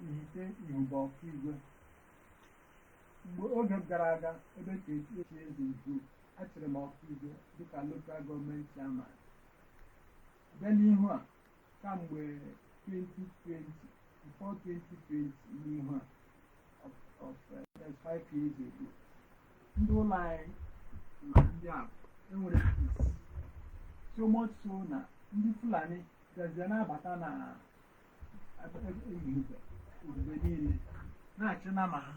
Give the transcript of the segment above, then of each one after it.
ihite Ihuba Ọkigwe mgbe oge gara aga ebe ka esi eze uju achịrị m Ọkigwe dịka lokal gọọmenti chairman bịa n'ihu a kamgbe 2020 before 2020 n'ihu a of 5 years ago ndị ụlọ anyị na ndị a enwere peace so much so na ndị Fulani gazie na-abata na Ihube niile na-achị na ma ha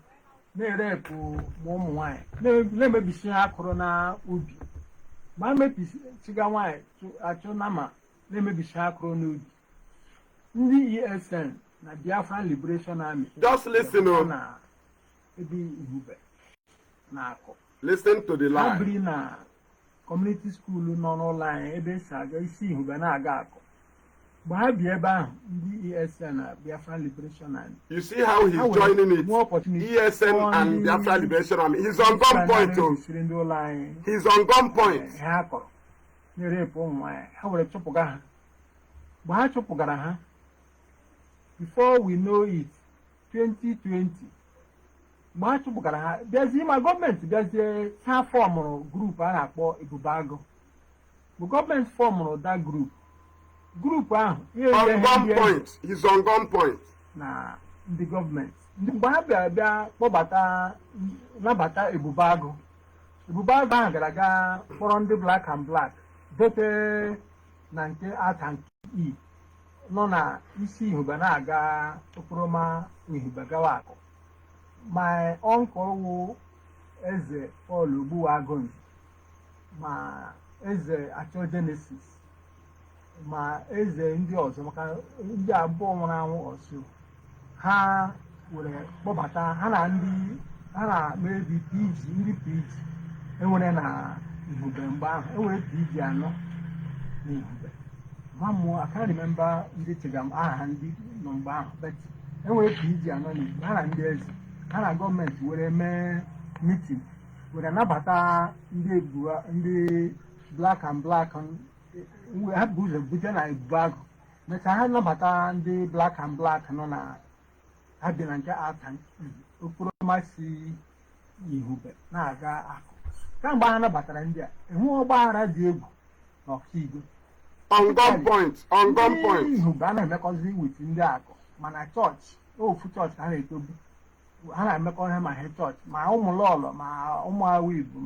na-erepụ ma ụmụ nwanyị na-emebisi ha akụrụ na ubi ma mebisiga nwanyị achụ na ma na-emebisi ha akụrụ n'ubi ndị ESN na Biafran Liberation Army just listen na ebe Ihube na akụ listen to the line. ha biri na community school nọ n'ụlọ anyị ebe esi aga isi Ihube na-aga akụ mgbe ha bi ebe ahụ ndị ESN na Biafran Liberation Army. You see how he's joining it. ESN and Biafran Liberation Army. He's on gun point. He's on gun point. Ha kọrọ na-erepụ ụmụ nwanyị ha were chụpụga ha mgbe ha chụpụgara ha before we know it 2020 mgbe ha chụpụgara ha bịazie ma gọọmenti bịazie ha fọmụrụ grupu a na-akpọ Ebube Agụ bụ gọọmenti fọmụrụ that grupu ahụ on gun point. He's on gun point. na ndị gọọmenti mgbe ha bịara bịa kpọbata nabata Ebube Agụ ahụ gara aga kpọrọ ndị black and black dote na nke ata nke i nọ na isi Ihube na-aga okporoma Ihube gawa akụ my uncle wụ eze Paul Ogbuagụ ma eze Achọ Genesis ma eze ndị ọzọ maka ndị abụọ nwụrụ anwụ ọsụ ha were kpọbata ha na mebi PG ndị PG enwere na Ihube mgbe ahụ enwere PG anọ na Ihube mamụ I can't remember ndị chegam aha ndị nọ mgbe ahụ but enwere PG anọ na Ihube ha na ndị eze ha na gọọmenti were mee meeting were nabata ndị black and black ha bụ ụzọ bute na Ebube Agụ mechaa ha nabata ndị black and black nọ na ha bi na nke ata okporoma si Ihube na-aga akụ kamgbe ha nabatara ndị a enwe ọgbaghara dị egwu na Ọkigwe on gun point. Ihube a na-emekọzi wit ndị akụ mana chọọchị ofu chọọchị ha na-etobu ha na-emekọ ihe ma he chọọchị ma ụmụ lọlọ ma ụmụ awụ Igbo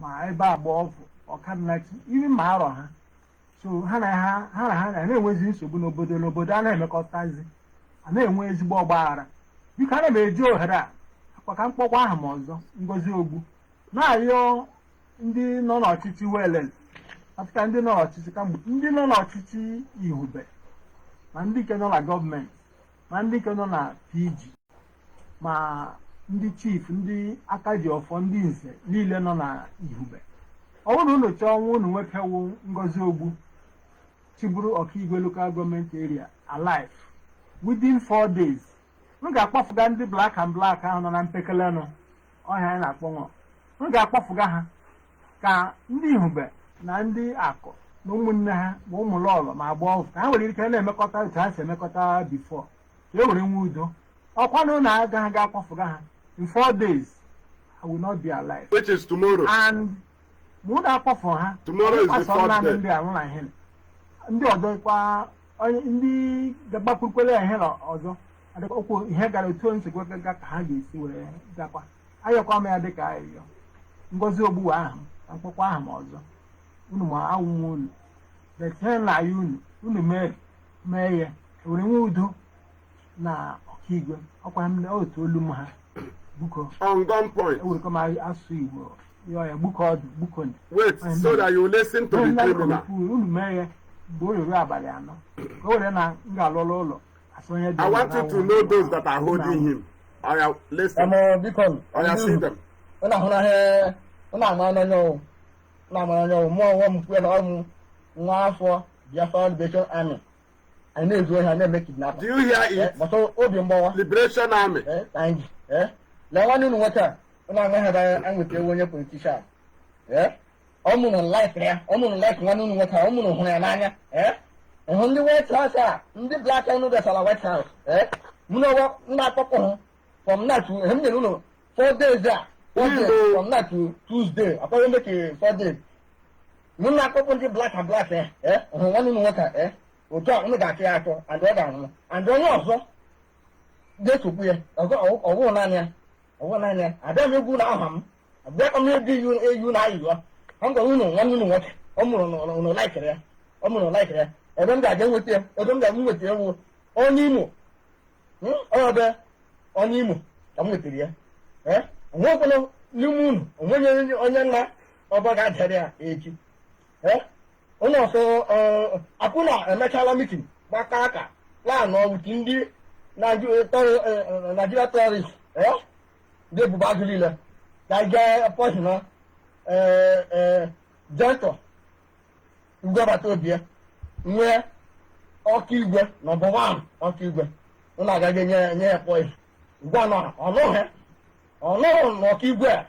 ma ebe agba ọgwụ ọkadịnachi iri ma arọ ha so ha na-enwezi nsogbu n'obodo a na-emekọtazi a na-enwe ezigbo ọgbaghara biko ana m eji ohere a akpaka mkpọkwa aha m ọzọ Ngozi Ogbu na-arịọ ndị nọ n'ọchịchị welele afta ndị nọ n'ọchịchị kamgbe ndị nọ n'ọchịchị Ihube ma ndị nke nọ na gọọmenti ma ndị nke nọ na PG ma ndị chief ndị aka ji ọfọ ndị nze niile nọ na Ihube ọ bụrụ unu chọọ nwa unu nwoke wụ Ngozi Ogbu chiburu Ọkigwe local gọọmenti area alive within 4 days m ga-akpọfụga ndị black and black ahụ nọ na mpekele nọ ọhịa anyị na-akpọ nwa m ga-akpọfụga ha ka ndị Ihube na ndị akụ na ụmụnne ha ma ụmụ lọlọ ma agba ọgwụ ka ha nwere ike na-emekọta otu ha si emekọta before ka e were nwe udo ọkwanụ na agaghị ga-akpọfụga ha in 4 days I will not be alive, which is tomorrow. and mụ na-akpọfụ ha Tomorrow is the 4th day. ndị anwụ na ihe ndị ọzọ kwa ndị ga-agbapụkwele ihe ọzọ okwu ihe gara otu onye nchekwa ga ka ha ga-esi were gakwa ayọkwa m ya dịka ayịyọ Ngozi Ogbu ahụ ka mkpọkwa aha m ọzọ unu ma awụnwe unu bethe na ya unu mee ya were nwe udo na Ọkigwe ọkwa m otu olu m ha buko on gun point. ewere m asụ Igbo ya buko Wait, so that you listen to the criminal. unu mee ya mgbe o ruru abalị anọ ka o were na m ga-alụlụ ụlọ I want you to know those that are holding him. Listen. See them. Biafran Liberation Army. I know it's going to make it now. Do you hear it? Liberation Army. Thank you. Now, I know what I'm with you when you're politician. I'm on life there. I'm on life. I'm on what I'm on. And only White House, the black and the White House. Muno not from night to him, 4 days there. 4 days from night to Tuesday. I can't make it 4 days. Muna couple the black and black, one in water, we talk on the theater and the other, and then also. This will be a 1 year. I don't know good arm. I bet on me you now. I'm going to 1 minute what? I'm like it. I'm going to like it. I don't get with you. I don't get with you. Onimo. Order. Onimo. I'm with you. Eh? Walk on new moon. When you're on your lap, about that head, age. Eh? Also, Akuna, a metal meeting. Bakaka. Land or with India. Nigeria terrorists. Eh? They Bagulila. That guy a person, Janto. You go back to here. Where Okigwe, number 1, Okigwe. When I got near boys. One on, no, Okigwe.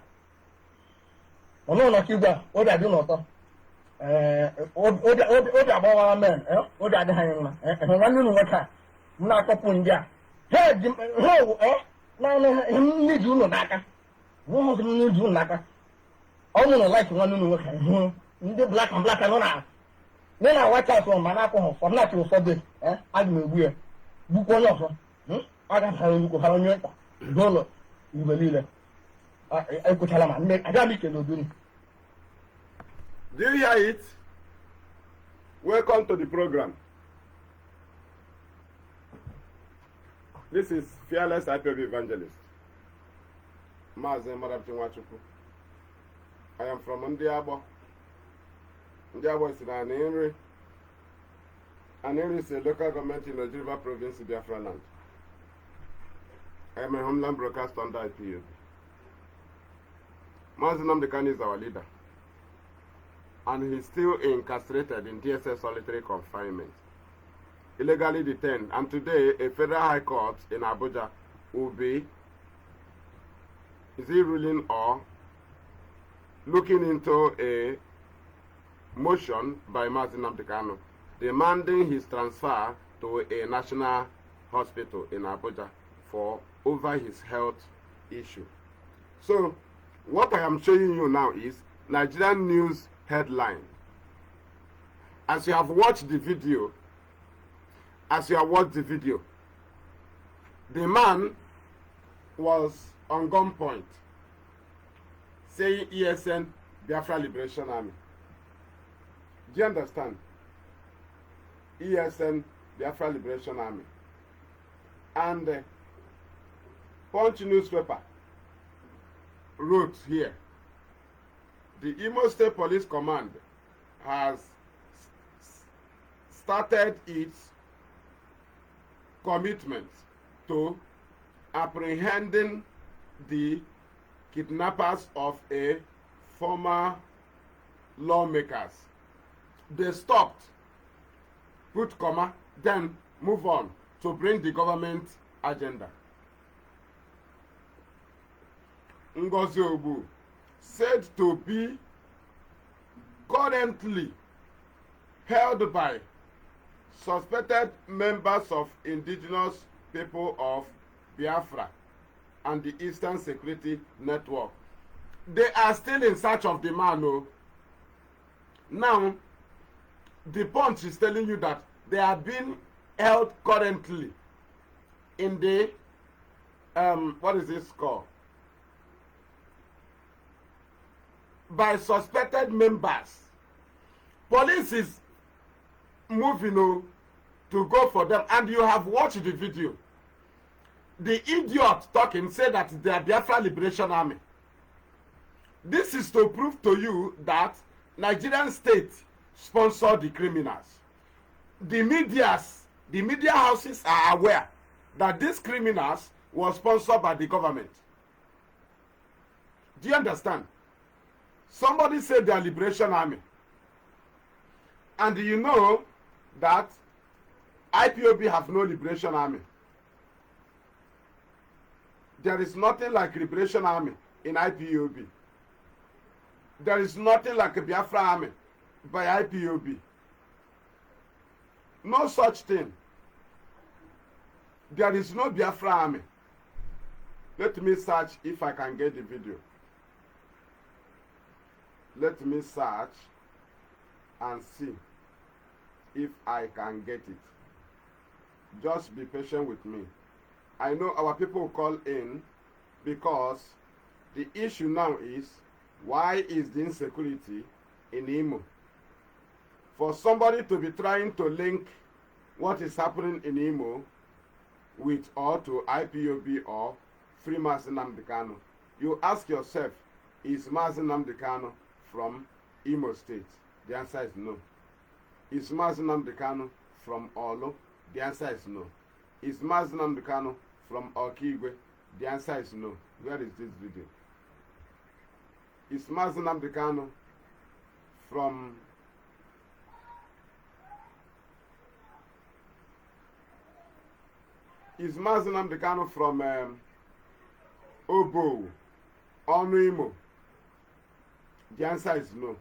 No, Okigwe. What I do not. What about men? What I hang? And one water. Not a punja. Hey, now, need you no naka. No, need you naka. I'm gonna like one new the black and black and then I watch out from Manako for not to forbid. I will wear. Book one of I don't have you go on your dollar. You believe it. I could tell him, I got it. Do you hear it? Welcome to the program. This is Fearless Ipob Evangelist. Mazi. I am from Ndiabo. Ndiabo is in Anenri. Anenri is a local government in the Nigeria province of Biafra land. I am a homeland broadcast under Ipob. Mazi Nnamdi Kanu is our leader. And he's still incarcerated in DSS solitary confinement, illegally detained. And today, a federal high court in Abuja will be, is he ruling or looking into a motion by Mazi Nnamdi Kanu demanding his transfer to a national hospital in Abuja for over his health issue. So, what I am showing you now is Nigerian news headline. As you have watched the video, the man was on gunpoint saying ESN Biafra Liberation Army. Do you understand? ESN Biafra Liberation Army. And Punch newspaper wrote here, the Imo State Police Command has started its commitment to apprehending the kidnappers of a former lawmakers. They stopped, put comma, then move on to bring the government agenda. Ngozi Ogbu, said to be currently held by suspected members of indigenous people of Biafra and the Eastern Security Network. They are still in search of the man. Oh. Now, the Punch is telling you that they are being held currently in the, what is this called? By suspected members. Police is moving to go for them, and you have watched the video. The idiot talking said that they are Biafra Liberation Army. This is to prove to you that Nigerian state sponsored the criminals. The media houses are aware that these criminals were sponsored by the government. Do you understand? Somebody said they are Liberation Army. And you know that IPOB have no Liberation Army. There is nothing like Liberation Army in IPOB. There is nothing like a Biafra Army by IPOB. No such thing. There is no Biafra army. Let me search if I can get the video. Let me search and see if I can get it. Just be patient with me. I know our people will call in because the issue now is, why is the insecurity in Imo? For somebody to be trying to link what is happening in Imo with or to IPOB or Free Mazi Nnamdi Kanu, you ask yourself, is Mazi Nnamdi Kanu from Imo State? The answer is no. Is Mazi Nnamdi Kanu from Olo? The answer is no. Is Mazi Nnamdi Kanu from Okigwe? The answer is no. Where is this video? Is Mazi Nnamdi Kanu from Obo, Onu Imo? The answer is no.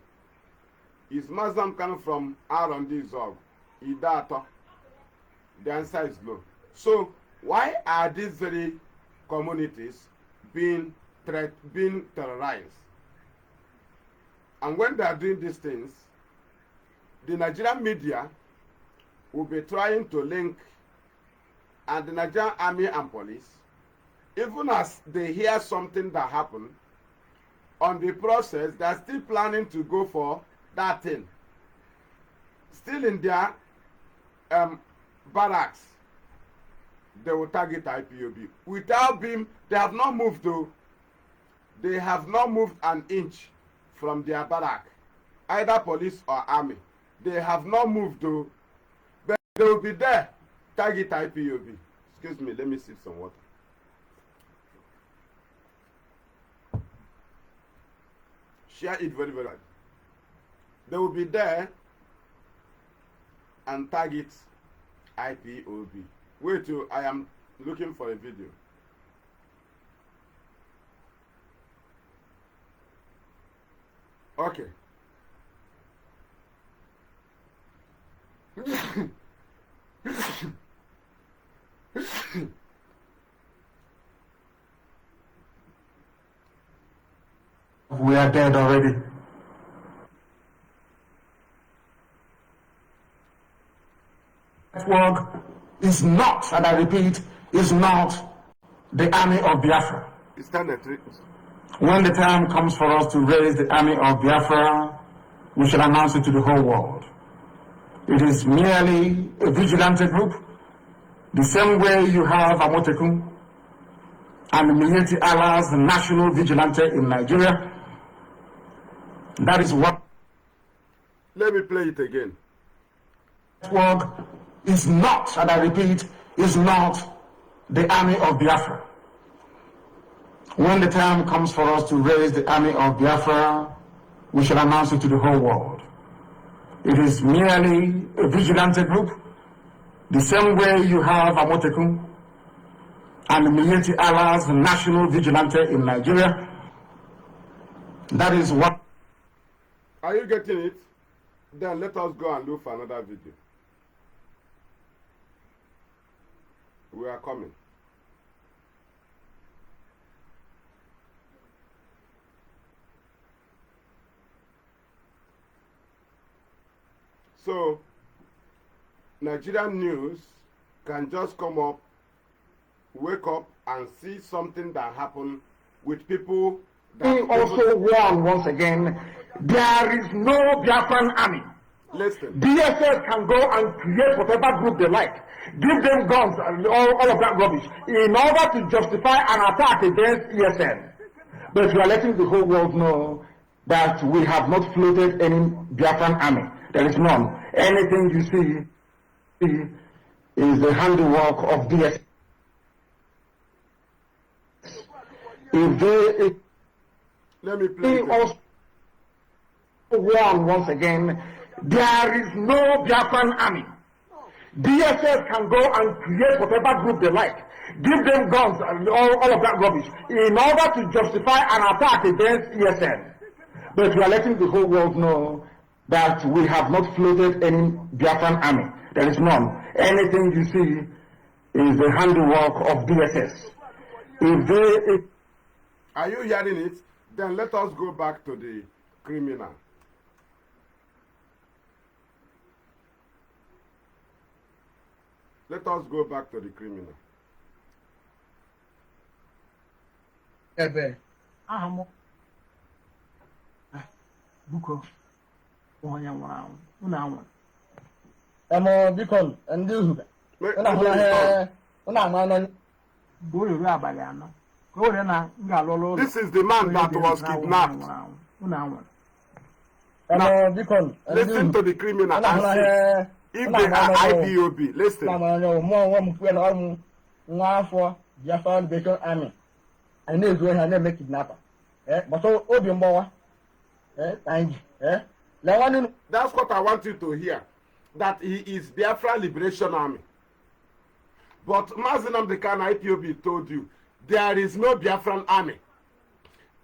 Is Mazi Nnamdi Kanu from Arondi Zog, Idato? The answer is no. So why are these very communities being terrorized? And when they are doing these things, the Nigerian media will be trying to link, and the Nigerian army and police, even as they hear something that happened, on the process, they are still planning to go for that thing. Still in their barracks, they will target IPOB. Without being, they have not moved though. They have not moved an inch from their barrack, either police or army. They have not moved though, but they will be there, target IPOB. Excuse me, let me sip some water. Share it very, very well. They will be there and target IPOB. Wait till I am looking for a video. Okay. We are dead already. Network is not, and I repeat, is not the army of Biafra. It's time to treat. When the time comes for us to raise the army of Biafra, we shall announce it to the whole world. It is merely a vigilante group, the same way you have Amotekun and Miyetti Allah's national vigilante in Nigeria. That is what. Let me play it again. Network is not, and I repeat, is not the army of Biafra. When the time comes for us to raise the army of Biafra, we shall announce it to the whole world. It is merely a vigilante group, the same way you have Amotekun and Miyetti Allah's national vigilante in Nigeria. That is what. Are you getting it? Then let us go and look for another video. We are coming. So, Nigerian news can just come up, wake up, and see something that happened with people that... We also warn once again, there is no Biafran army. Listen. DSS can go and create whatever group they like, give them guns and all of that rubbish in order to justify an attack against ESN. But we are letting the whole world know that we have not floated any Biafran army. There is none. Anything you see is the handiwork of DSS. Let me play it. Also warn once again, there is no Biafran army. DSS can go and create whatever group they like, give them guns and all of that rubbish in order to justify an attack against ESN. But we are letting the whole world know that we have not floated any Biafran army. There is none. Anything you see is the handiwork of DSS. Are you hearing it? Then let us go back to the criminal. Let us go back to the criminal. Ebe. Ahụ buko onye nwụrụ anwụ unu anwụ Biko ndị uhuga. Unu ama nọ mgbe o ruru abalị anọ ka o were na ga-alụlụ ụlọ. This is the man that was kidnapped. Unu anwụ Biko Listen to the criminal and see if they are IPOB. Listen. Nwa afọ Biafra Liberation Army. I na-ezu ha na-eme kidnapper. But obi mgbawa. Thank you. That's what I want you to hear. That he is Biafra Liberation Army. But Mazi Nnamdi IPOB told you there is no Biafran army.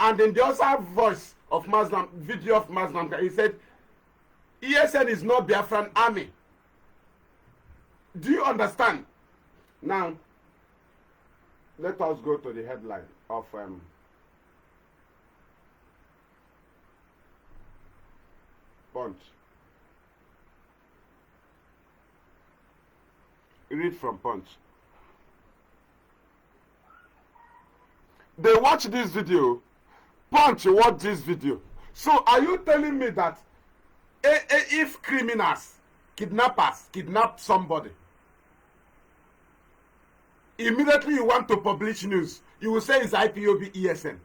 And in the other voice of Mazi, video of Mazi Nnamdi, he said ESN is not Biafran army. Do you understand? Now, let us go to the headline of Punch. Read from Punch. They watch this video. Punch watch this video. So are you telling me that if criminals, kidnappers, kidnap somebody, immediately you want to publish news, you will say it's IPOB ESN?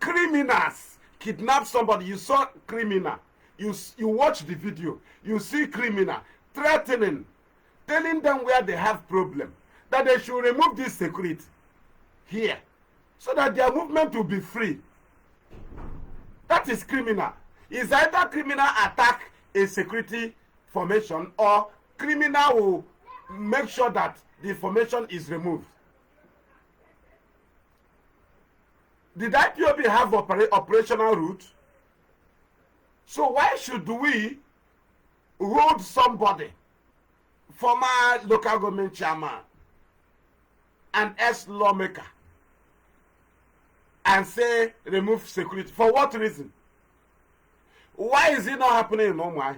Criminals kidnap somebody, you saw criminal, you watch the video, you see criminal threatening, telling them where they have problem, that they should remove this security here so that their movement will be free. That is criminal. Is either criminal attack a security formation or criminal will make sure that the formation is removed. Did IPOB have operational route? So why should we hold somebody, former local government chairman, an ex-lawmaker, and say remove security? For what reason? Why is it not happening in Omai?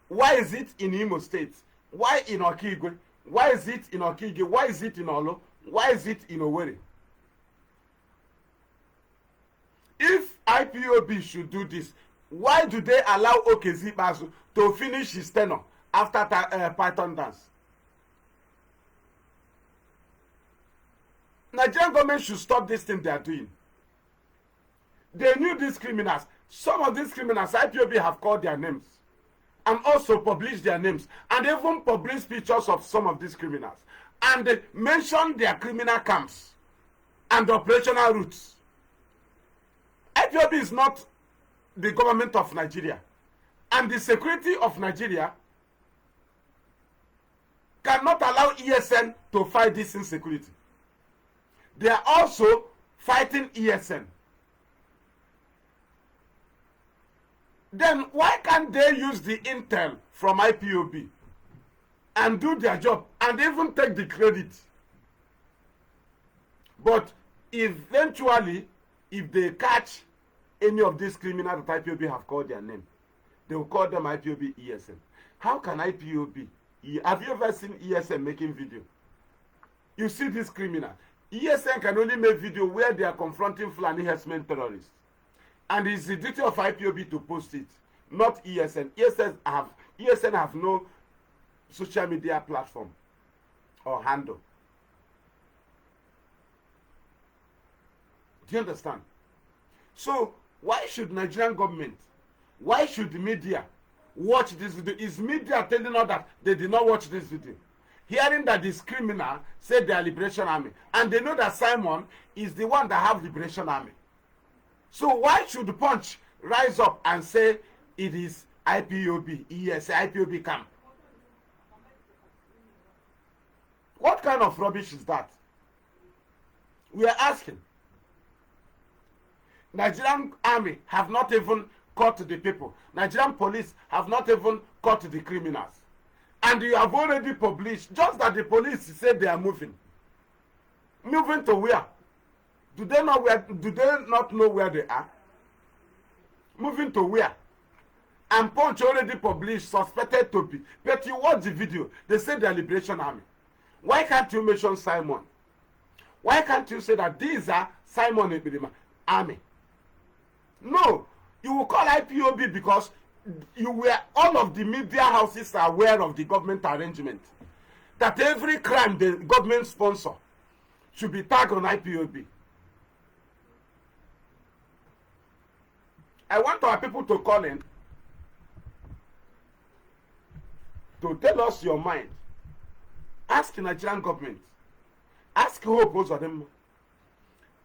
Why is it in Imo State? Why in Okigwe? Why is it in Okigwe? Why is it in Olo? Why is it in Owerri? If IPOB should do this, why do they allow Okezibazu to finish his tenure after Python dance? Nigerian government should stop this thing they are doing. They knew these criminals. Some of these criminals, IPOB have called their names and also published their names and even published pictures of some of these criminals. And they mentioned their criminal camps and operational routes. IPOB is not the government of Nigeria. And the security of Nigeria cannot allow ESN to fight this insecurity. They are also fighting ESN. Then why can't they use the intel from IPOB and do their job and even take the credit? But eventually, if they catch any of these criminals that IPOB have called their name, they will call them IPOB ESN. How can IPOB? Have you ever seen ESN making video? You see this criminal. ESN can only make video where they are confronting Fulani herdsmen terrorists. And it's the duty of IPOB to post it, not ESN. ESN have no social media platform or handle. Do you understand? So why should Nigerian government, why should the media watch this video? Is media telling us that they did not watch this video? Hearing that this criminal said they are Liberation Army, and they know that Simon is the one that have Liberation Army. So why should Punch rise up and say it is IPOB, IPOB camp? What kind of rubbish is that? We are asking. Nigerian army have not even caught the people. Nigerian police have not even caught the criminals. And you have already published, just that the police said they are moving. Moving to where? Do they not know where they are? Moving to where? And Punch already published, suspected to be. But you watch the video, they say they are Liberation Army. Why can't you mention Simon? Why can't you say that these are Simon Ebirima Army? No, you will call IPOB because all of the media houses are aware of the government arrangement. That every crime the government sponsor should be tagged on IPOB. I want our people to call in to tell us your mind. Ask the Nigerian government. Ask who opposes them.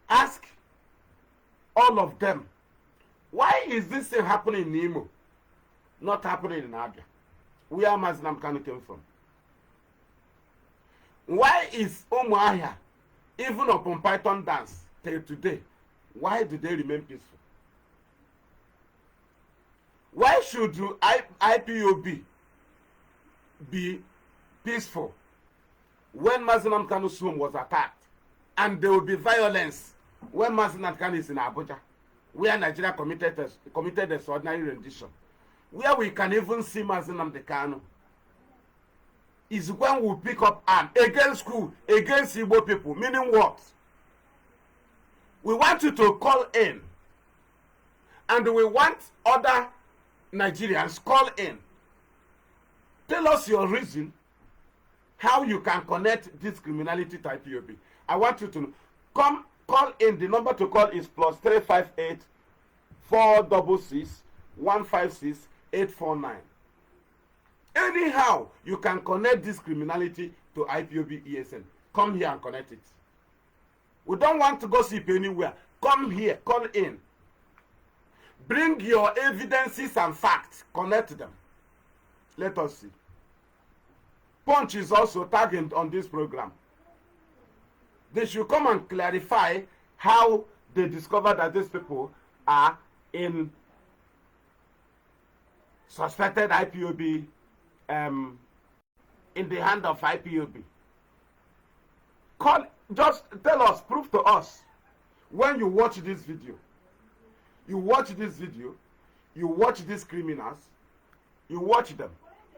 Ask all of them. Why is this thing happening in Imo? Not happening in Abia? Where Mazi Kanu came from? Why is Umuahia, even upon Python dance till today, why do they remain peaceful? Why should IPOB be peaceful when Mazi Kanu's home was attacked, and there will be violence when Mazi Kanu is in Abuja, where Nigeria committed extraordinary rendition, where we can even see Mazi Kanu, is when we pick up arms against school, against Igbo people, meaning what? We want you to call in, and we want other Nigerians call in. Tell us your reason how you can connect this criminality to IPOB. I want you to know. Come call in. The number to call is +358 466 156 849. Anyhow, you can connect this criminality to IPOB ESN. Come here and connect it. We don't want to gossip anywhere. Come here, call in. Bring your evidences and facts. Connect them. Let us see. Punch is also tagged on this program. They should come and clarify how they discovered that these people are in suspected IPOB, in the hand of IPOB. Just tell us, prove to us, when you watch this video, you watch these criminals, you watch them.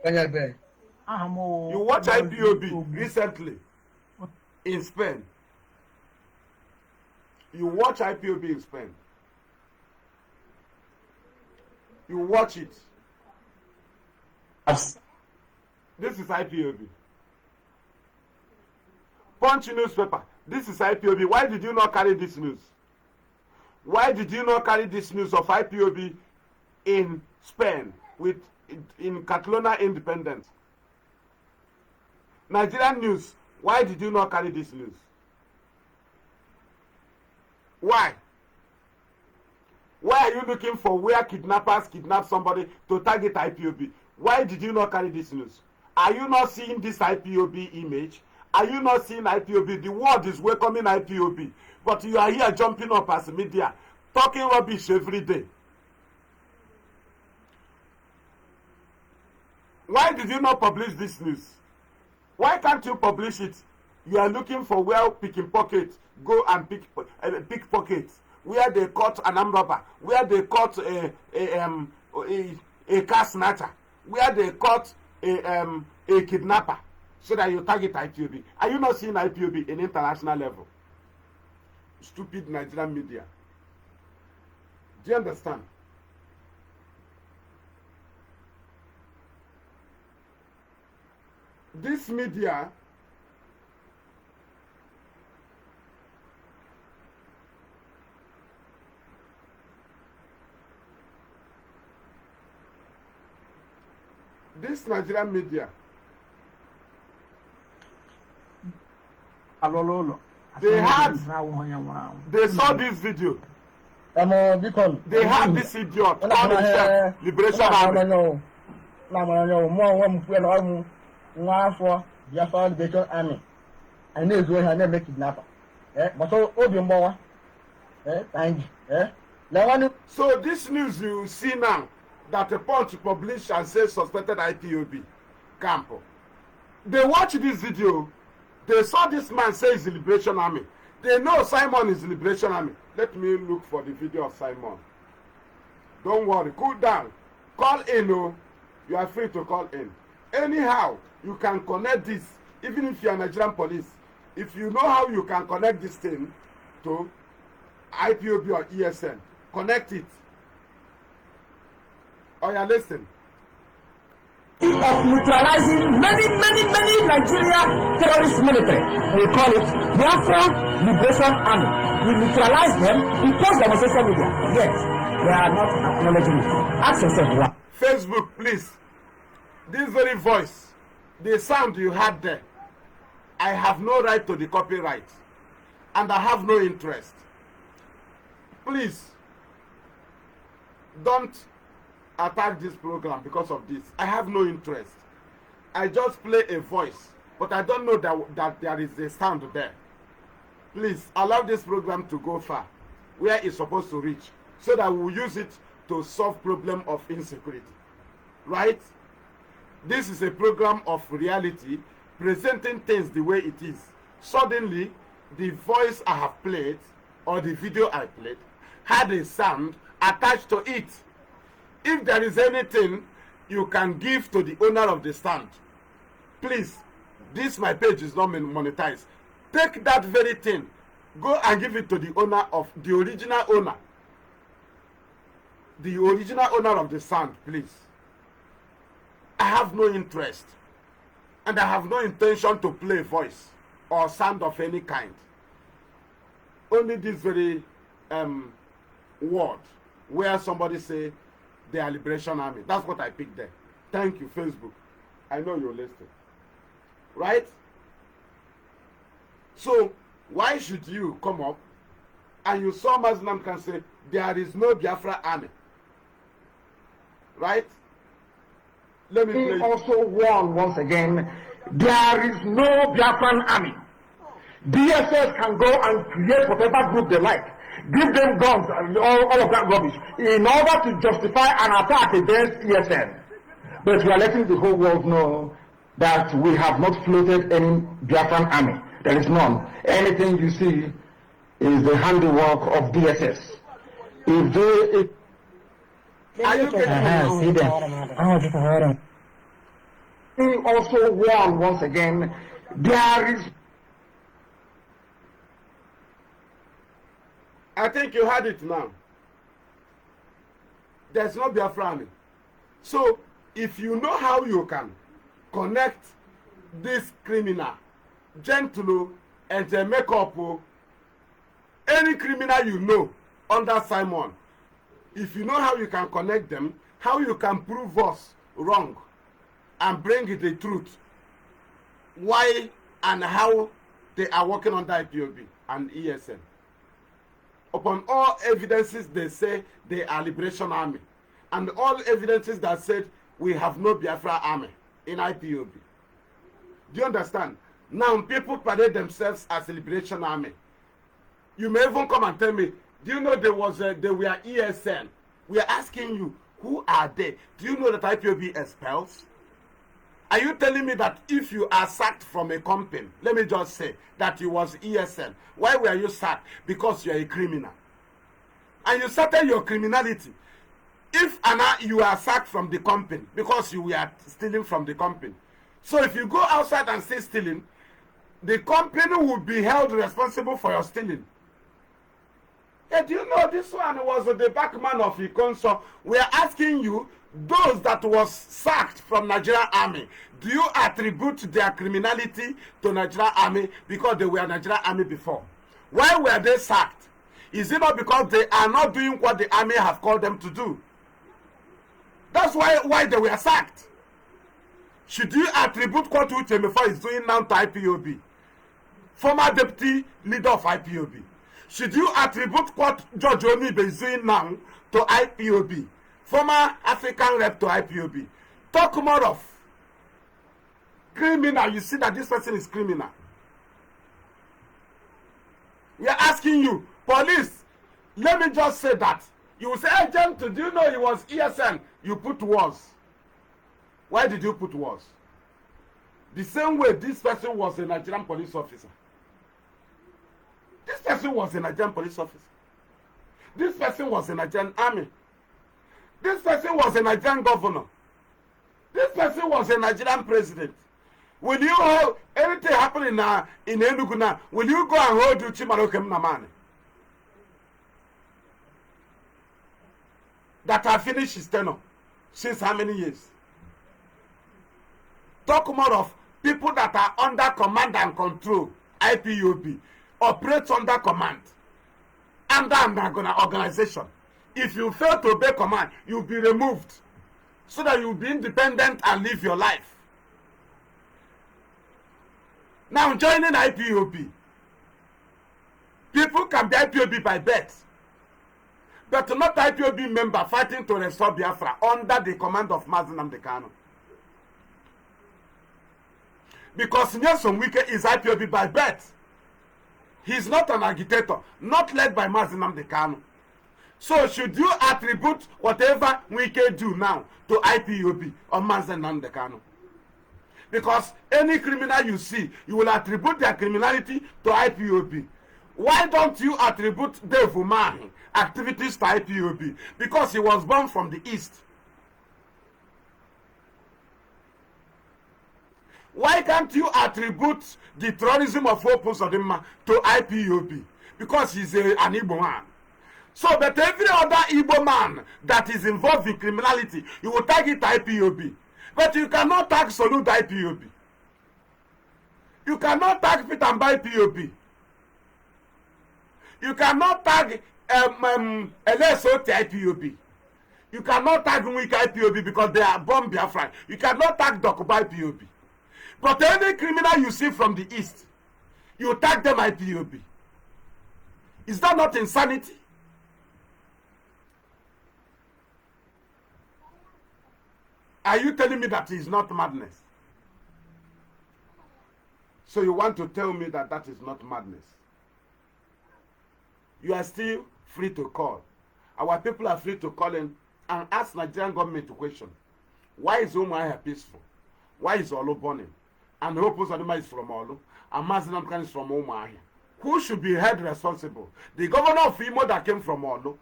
You watch IPOB recently in Spain. You watch IPOB in Spain. You watch it. This is IPOB. Punch newspaper. This is IPOB. Why did you not carry this news? Why did you not carry this news of IPOB in Spain in Catalonia independence? Nigerian news. Why did you not carry this news? Why? Why are you looking for where kidnappers kidnap somebody to target IPOB? Why did you not carry this news? Are you not seeing this IPOB image? Are you not seeing IPOB? The world is welcoming IPOB. But you are here jumping up as media, talking rubbish every day. Why did you not publish this news? Why can't you publish it? You are looking for where picking pockets go and pickpockets, where they caught an armed robber, where they caught a car snatcher, where they caught a kidnapper, so that you target IPOB. Are you not seeing IPOB in international level? Stupid Nigerian media. Do you understand? This media Nigerian media, they saw this video. They had this idiot called himself Liberation Army. Biafra Liberation Army. I know it's going to make kidnapper. But so Obi Mbowa, thank you. So this news you see now that the Punch published and says suspected IPOB camp. They watch this video. They saw this man say he's the Liberation Army. They know Simon is the Liberation Army. Let me look for the video of Simon. Don't worry. Cool down. Call in. Oh. You are free to call in. Anyhow, you can connect this. Even if you are Nigerian police. If you know how you can connect this thing to IPOB or ESN, connect it. Oh yeah, listen. Of neutralizing many Nigeria terrorist military. We call it Biafra Liberation Army. We neutralize them, we post them on social media. Yes, they are not acknowledging it. Ask yourself why. Facebook, please. This very voice, the sound you had there, I have no right to the copyright. And I have no interest. Please, don't attack this program because of this. I have no interest. I just play a voice, but I don't know that there is a sound there. Please allow this program to go far, where it's supposed to reach, so that we'll use it to solve problem of insecurity. Right? This is a program of reality, presenting things the way it is. Suddenly, the voice I have played, or the video I played, had a sound attached to it. If there is anything you can give to the owner of the stand, please, this my page is not monetized. Take that very thing, go and give it to the owner of the original owner. The original owner of the stand, please. I have no interest. And I have no intention to play voice or sound of any kind. Only this very word where somebody say they are Liberation Army. That's what I picked there. Thank you, Facebook. I know you're listening. Right? So, why should you come up and you saw Muslim can say there is no Biafra army? Right? Let me play. He also warned once again, there is no Biafran army. DSS can go and create whatever group they like. Give them guns and all of that rubbish in order to justify an attack against ESN. But we are letting the whole world know that we have not floated any Biafran army. There is none. Anything you see is the handiwork of DSS. Are you getting see them? He also warned once again, there is. I think you had it now. There's no Biafra army. So, if you know how you can connect this criminal, gentle and make up any criminal you know under Simon, if you know how you can connect them, how you can prove us wrong and bring the truth, why and how they are working under IPOB and ESN. Upon all evidences, they say they are Liberation Army. And all evidences that said we have no Biafra army in IPOB. Do you understand? Now people parade themselves as a Liberation Army. You may even come and tell me, do you know they were ESN? We are asking you, who are they? Do you know that IPOB expels? Are you telling me that if you are sacked from a company, let me just say that you was ESN, why were you sacked? Because you are a criminal. And you started your criminality. If you are sacked from the company because you were stealing from the company. So if you go outside and say stealing, the company will be held responsible for your stealing. Hey, do you know this one was the backman of Ikonso? We are asking you, those that was sacked from Nigerian army, do you attribute their criminality to Nigerian army because they were Nigerian army before? Why were they sacked? Is it not because they are not doing what the army have called them to do? That's why they were sacked. Should you attribute what Uchemefa is doing now to IPOB? Former deputy leader of IPOB. Should you attribute what George Onibe is doing now to IPOB? Former African rep to IPOB. Talk more of criminal. You see that this person is criminal. We are asking you, police, let me just say that You will say, agent, do you know he was ESN? You put was. Why did you put was? The same way this person was a Nigerian police officer. This person was a Nigerian police officer. This person was a Nigerian army. This person was a Nigerian governor. This person was a Nigerian president. Will you hold anything happening in Enugu now? Will you go and hold Chimaroke Nnamdi that have finished his tenure since how many years? Talk more of people that are under command and control, IPOB, operates under command, under an organization. If you fail to obey command, you'll be removed so that you'll be independent and live your life. Now joining IPOB, people can be IPOB by birth, but not IPOB member fighting to restore Biafra under the command of Mazi Nnamdi Kanu. Because Nelson Wike is IPOB by birth. He's not an agitator, not led by Mazi Nnamdi Kanu. So should you attribute whatever Wike do now to IPOB or Mazi Nnamdi Kanu? Because any criminal you see, you will attribute their criminality to IPOB. Why don't you attribute Dave Umahi activities to IPOB? Because he was born from the East. Why can't you attribute the terrorism of Opus Odema to IPOB? Because he's an Igbo man. So, but every other Igbo man that is involved in criminality, you will tag it to IPOB. But you cannot tag Salute IPOB. You cannot tag Fit and Buy IPOB. You cannot tag LSO to IPOB. You cannot tag Wike IPOB because they are born Biafran. You cannot tag Dokuba IPOB. But any criminal you see from the East, you tag them IPOB. Is that not insanity? Are you telling me that is not madness? So you want to tell me that that is not madness? You are still free to call. Our people are free to call in and ask Nigerian government a question. Why is Umuahia peaceful? Why is Olu burning? And Opus Odema is from Olu, and Mazi Nnamdi Kanu is from Umuahia. Who should be held responsible? The governor of Imo that came from Olu,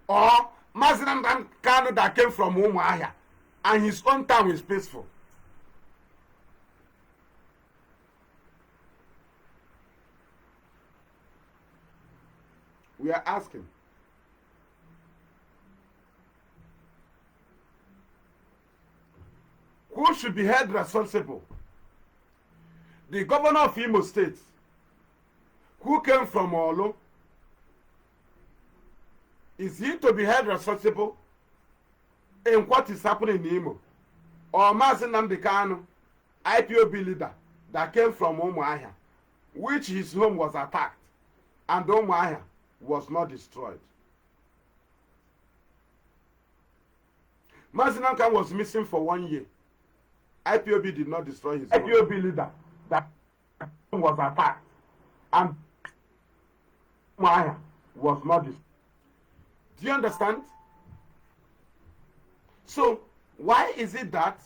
or Mazi Nnamdi Kanu that came from Umuahia, and his own town is peaceful? We are asking. Who should be held responsible? The governor of Imo State, who came from Olu, is he to be held responsible in what is happening in Imo? Or Mazi Nnamdi Kanu, IPOB leader that came from Umuahia, which his home was attacked, and Umuahia was not destroyed? Mazi Nnamdi Kanu was missing for 1 year. IPOB did not destroy his home. IPOB leader that was attacked, and Umuahia was not destroyed. Do you understand? So, why is it that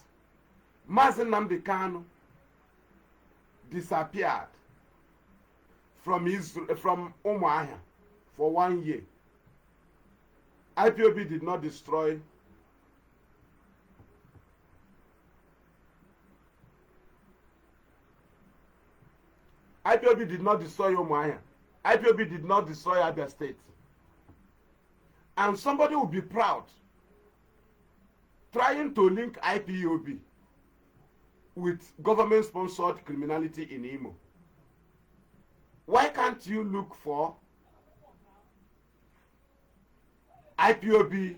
Mazi Nnamdi Kanu disappeared from Umuahia for 1 year? IPOB did not destroy Umuahia. IPOB did not destroy Abia State. And somebody will be proud trying to link IPOB with government-sponsored criminality in Imo. Why can't you look for IPOB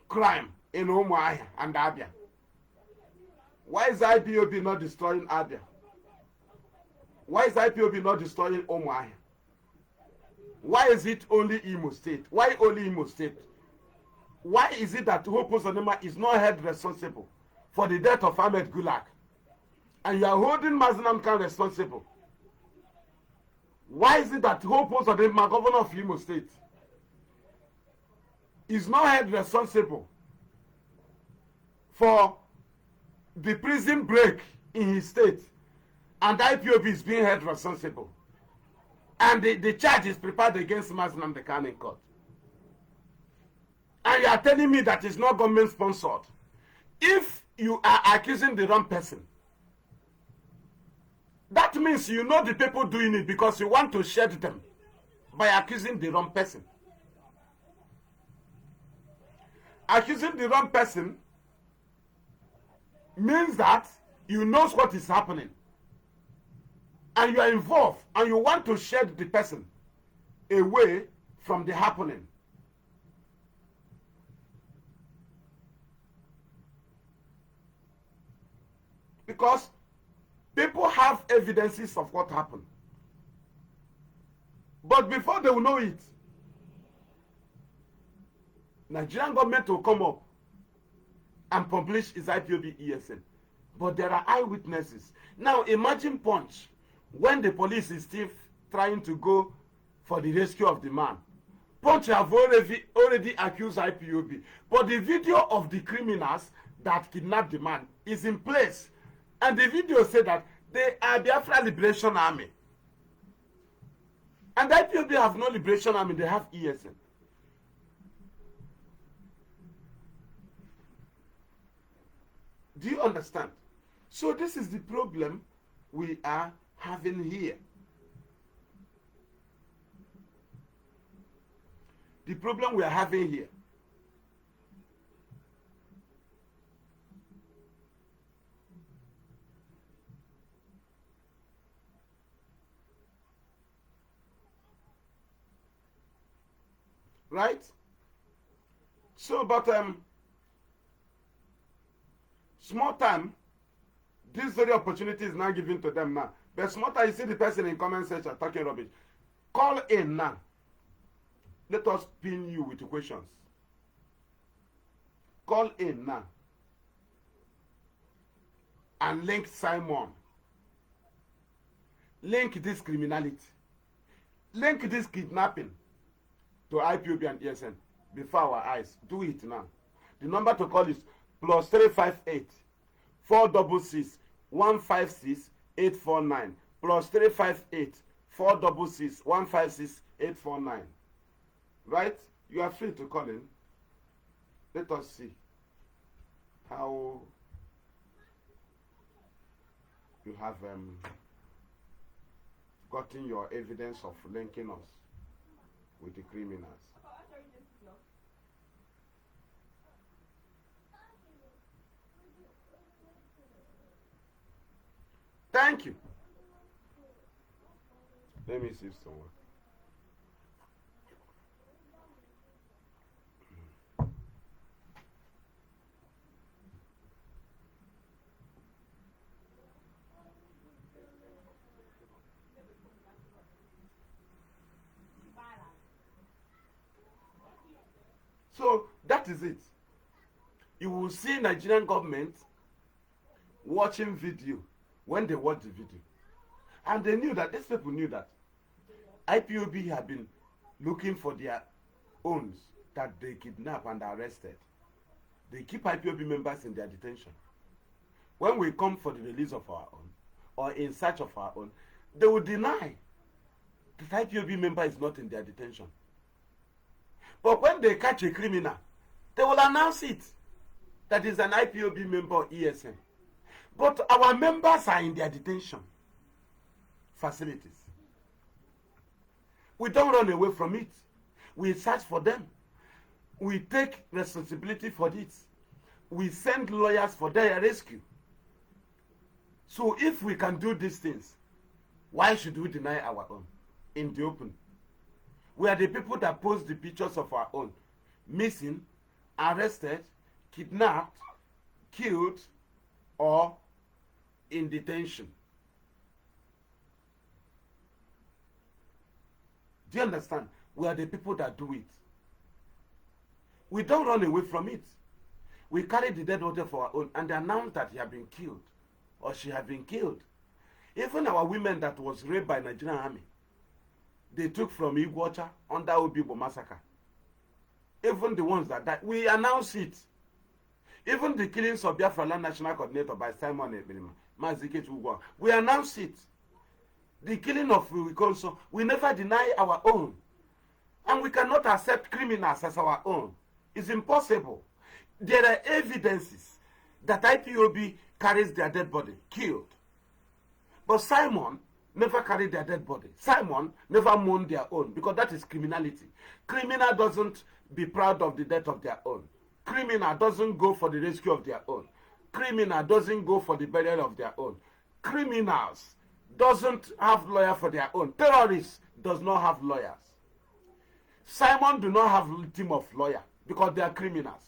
crime in Umuahia and Abia? Why is IPOB not destroying Abia? Why is IPOB not destroying Umuahia? Why is it only Imo State? Why only Imo State? Why is it that Opus Odema is not held responsible for the death of Ahmed Gulag, and you are holding Mazi Nnamdi Kanu responsible? Why is it that Hope Uzodimma, governor of Imo State, is not held responsible for the prison break in his state, and IPOB is being held responsible, and the charge is prepared against Mazi Nnamdi Kanu in court? And you are telling me that it's not government sponsored? If you are accusing the wrong person, that means you know the people doing it because you want to shed them by accusing the wrong person. Accusing the wrong person means that you know what is happening, and you are involved, and you want to shed the person away from the happening. Because people have evidences of what happened. But before they will know it, Nigerian government will come up and publish its IPOB ESN. But there are eyewitnesses. Now imagine Punch, when the police is still trying to go for the rescue of the man. Punch have already accused IPOB. But the video of the criminals that kidnapped the man is in place. And the video said that they are Biafra Liberation Army. And IPOB have no Liberation Army, they have ESN. Do you understand? So this is the problem we are having here. The problem we are having here. Right? So, but small time, this very opportunity is now given to them now. But small time, you see the person in comment section talking rubbish. Call in now. Let us pin you with questions. Call in now. And link Simon. Link this criminality. Link this kidnapping to IPOB and ESN before our eyes. Do it now. The number to call is +358 466 156 849 +358 466 156 849. Right? You are free to call in. Let us see how you have gotten your evidence of linking us with the criminals. Thank you. Let me see someone. So that is it. You will see Nigerian government watching video when they watch the video. And they knew that, these people knew that IPOB had been looking for their owns that they kidnapped and arrested. They keep IPOB members in their detention. When we come for the release of our own, or in search of our own, they will deny that IPOB member is not in their detention. But when they catch a criminal, they will announce it, that is an IPOB member or ESN. But our members are in their detention facilities. We don't run away from it. We search for them. We take responsibility for it. We send lawyers for their rescue. So if we can do these things, why should we deny our own in the open? We are the people that post the pictures of our own missing, arrested, kidnapped, killed, or in detention. Do you understand? We are the people that do it. We don't run away from it. We carry the dead body for our own and announce that he has been killed or she has been killed. Even our women that was raped by Nigerian army, they took from Iguacha under Obibo massacre. Even the ones that died, we announce it. Even the killings of Biafra Land National Coordinator by Simon Ebirima, Mazi, we announce it. The killing of Wikonso, we never deny our own. And we cannot accept criminals as our own. It's impossible. There are evidences that IPOB carries their dead body, killed. But Simon never carried their dead body. Simon never mourned their own, because that is criminality. Criminal doesn't be proud of the death of their own. Criminal doesn't go for the rescue of their own. Criminal doesn't go for the burial of their own. Criminals doesn't have lawyer for their own. Terrorists does not have lawyers. Simon do not have a team of lawyer because they are criminals.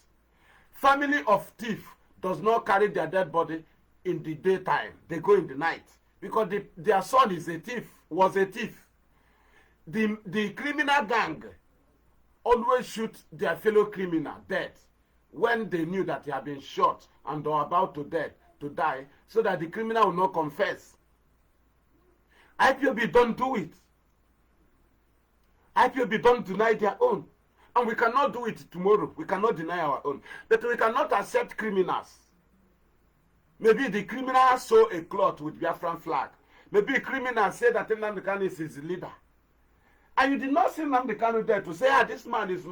Family of thief does not carry their dead body in the daytime. They go in the night because their son is a thief, was a thief. The criminal gang always shoot their fellow criminal dead when they knew that they have been shot and they are about to die, so that the criminal will not confess. IPOB don't do it. IPOB don't deny their own. And we cannot do it tomorrow. We cannot deny our own. But we cannot accept criminals. Maybe the criminal saw a cloth with Biafran flag. Maybe a criminal said that Nnamdi Kanu is his leader. And you did not see Nnamdi Kanu there to say, this man is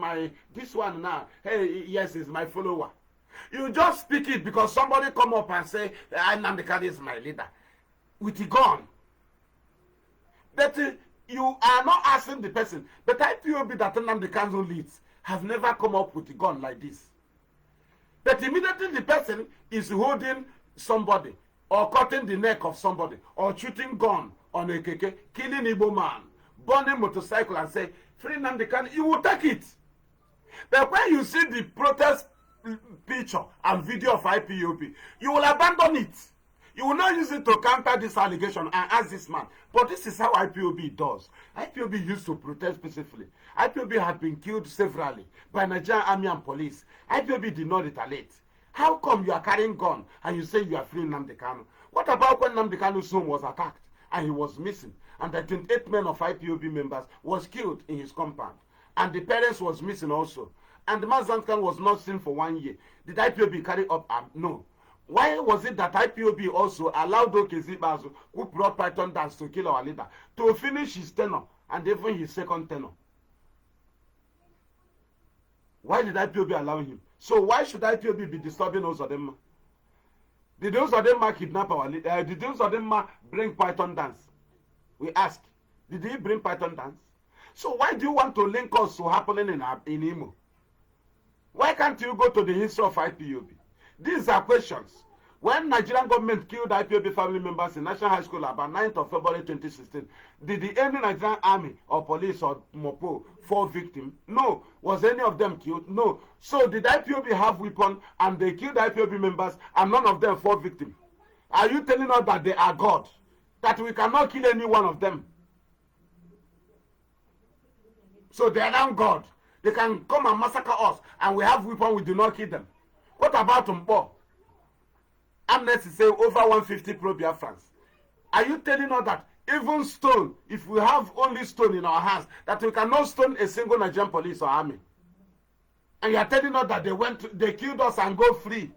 this one now. Hey, yes, is my follower. You just speak it because somebody come up and say, Nnamdi Kanu is my leader. With a gun. But you are not asking the person. But IPOB that Nnamdi Kanu leads have never come up with a gun like this. But immediately the person is holding somebody, or cutting the neck of somebody, or shooting gun on a keke, killing Igbo man, burning motorcycle and say, free Nnamdi Kanu, you will take it. But when you see the protest picture and video of IPOB, you will abandon it. You will not use it to counter this allegation and ask this man. But this is how IPOB does. IPOB used to protest peacefully. IPOB had been killed severally by Nigerian army and police. IPOB did not retaliate. How come you are carrying gun and you say you are freeing Nnamdi Kanu? What about when Nnamdi Kanu's home was attacked and he was missing, and the 28 men of IPOB members was killed in his compound, and the parents was missing also, and the Mazi was not seen for 1 year? Did IPOB carry up arms? No. Why was it that IPOB also allowed Okezi Bazu, who brought Python dance to kill our leader, to finish his tenure and even his second tenure? Why did IPOB allow him? So why should IPOB be disturbing Uzodinma? Did Uzodinma kidnap our leader? Did Uzodinma bring Python dance? We ask. Did he bring Python dance? So why do you want to link us to happening in Imo? Why can't you go to the history of IPOB? These are questions. When Nigerian government killed IPOB family members in National High School about 9th of February 2016, did any Nigerian army or police or MOPO fall victim? No. Was any of them killed? No. So did IPOB have weapons and they killed IPOB members and none of them fall victim? Are you telling us that they are God? That we cannot kill any one of them? So they are now God. They can come and massacre us and we have weapons, we do not kill them. What about Mpo? Amnesty say over 150 pro-Biafrans. Are you telling us that even stone, if we have only stone in our hands, that we cannot stone a single Nigerian police or army? And you are telling us that they killed us and go free,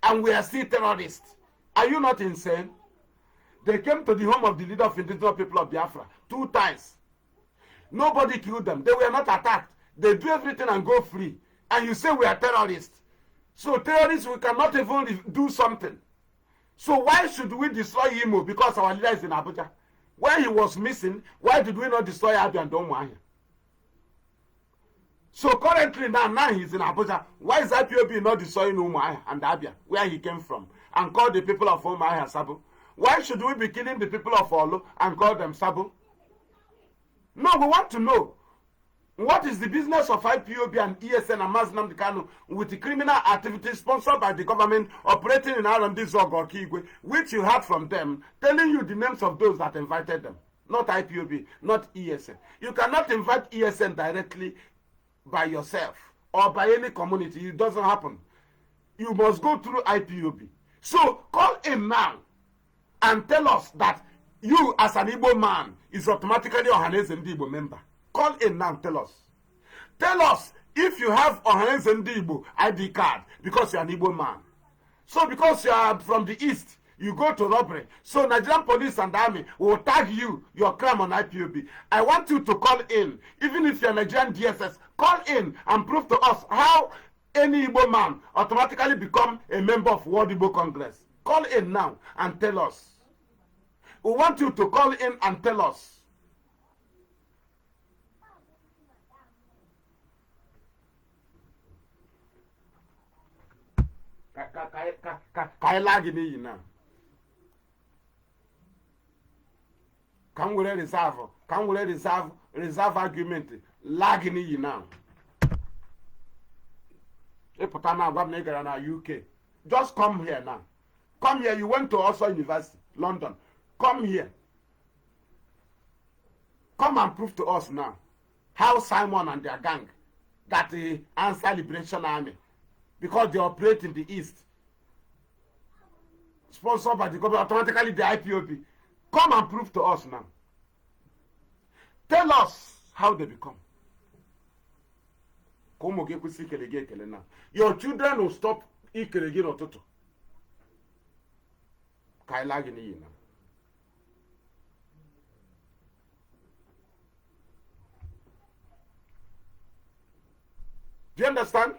and we are still terrorists. Are you not insane? They came to the home of the leader of indigenous people of Biafra 2 times. Nobody killed them. They were not attacked. They do everything and go free. And you say we are terrorists. So terrorists, we cannot even do something. So why should we destroy Imo? Because our leader is in Abuja. When he was missing, why did we not destroy Abia and Umuahia? So currently now he's in Abuja. Why is IPOB not destroying Umuahia and Abia, where he came from, and call the people of Umuahia Sabo? Why should we be killing the people of Olu and call them Sabo? No, we want to know. What is the business of IPOB and ESN and Mazi Nnamdi Kanu with the criminal activities sponsored by the government operating in RMD Zog or Kigwe, which you heard from them, telling you the names of those that invited them? Not IPOB, not ESN. You cannot invite ESN directly by yourself or by any community. It doesn't happen. You must go through IPOB. So call him now and tell us that you as an Igbo man is automatically Ohaneze Ndi Igbo member. Call in now, tell us. Tell us if you have Ohaneze Ndi Igbo ID card because you are an Igbo man. So because you are from the east, you go to robbery. So Nigerian police and army will tag you, your crime on IPOB. I want you to call in. Even if you're Nigerian DSS, call in and prove to us how any Igbo man automatically become a member of World Igbo Congress. Call in now and tell us. We want you to call in and tell us. Now. Can we reserve? Can we reserve argument? Lagging you now. UK. Just come here now. Come here. You went to Oxford University, London. Come here. Come and prove to us now how Simon and their gang that the Answer Liberation Army, because they operate in the east, sponsored by the government, automatically the IPOB. Come and prove to us now. Tell us how they become. Your children will stop ikelege n'ụtụtụ. Ka anyị laa gị n'iyi na. Do you understand?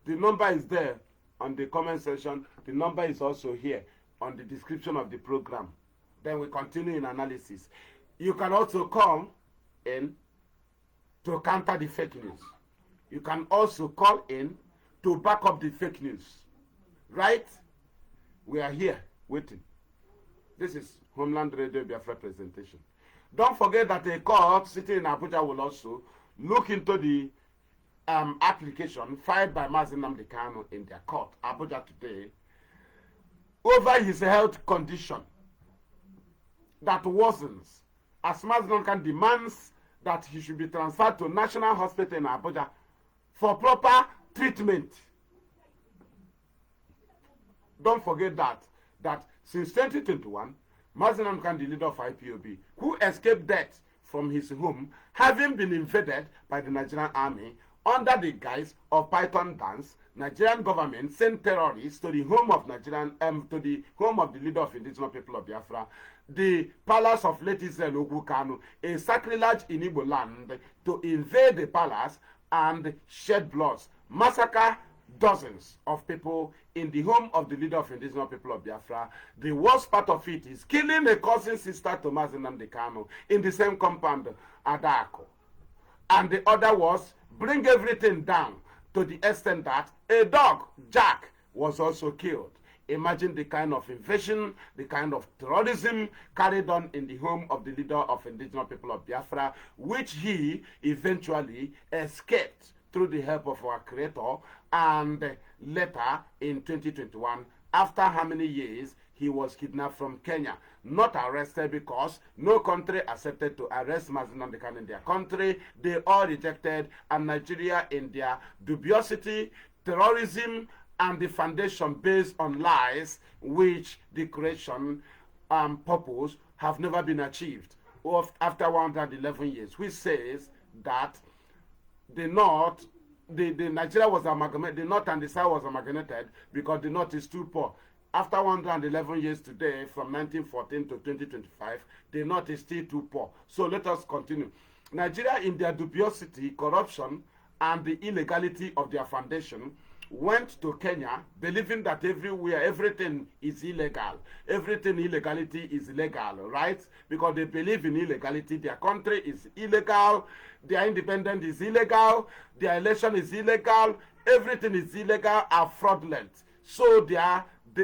The number is there on the comment section. The number is also here on the description of the program. Then we continue in analysis. You can also call in to counter the fake news. You can also call in to back up the fake news. Right? We are here waiting. This is Homeland Radio Biafra presentation. Don't forget that a court sitting in Abuja will also look into the application filed by Mazi Nnamdi Kanu in their court, Abuja today, over his health condition that worsens, as Mazi Nnamdi demands that he should be transferred to National Hospital in Abuja for proper treatment. Don't forget that since 2021, Mazi Nnamdi, the leader of IPOB, who escaped death from his home, having been invaded by the Nigerian army under the guise of Python dance, Nigerian government sent terrorists to the home of the home of the leader of indigenous people of Biafra, the palace of late Israel Kanu, a sacrilege in Igbo land, to invade the palace and shed blood, massacre dozens of people in the home of the leader of indigenous people of Biafra. The worst part of it is killing a cousin sister to Mazi Nnamdi Kanu in the same compound, Adako. And the other was bring everything down to the extent that a dog, Jack, was also killed. Imagine the kind of invasion, the kind of terrorism carried on in the home of the leader of indigenous people of Biafra, which he eventually escaped through the help of our creator, and later in 2021, after how many years, he was kidnapped from Kenya, not arrested because no country accepted to arrest Mazi Nnamdi Kanu in their country. They all rejected, and Nigeria, in their dubiosity, terrorism, and the foundation based on lies, which the creation purpose have never been achieved after 111 years, which says that the North, the Nigeria was amalgamated, the North and the South was amalgamated because the North is too poor. After 111 years today, from 1914 to 2025, the North is still too poor. So let us continue. Nigeria, in their dubiosity, corruption, and the illegality of their foundation, went to Kenya believing that everywhere everything is illegal. Everything illegality is legal, right? Because they believe in illegality. Their country is illegal. Their independence is illegal. Their election is illegal. Everything is illegal and fraudulent. So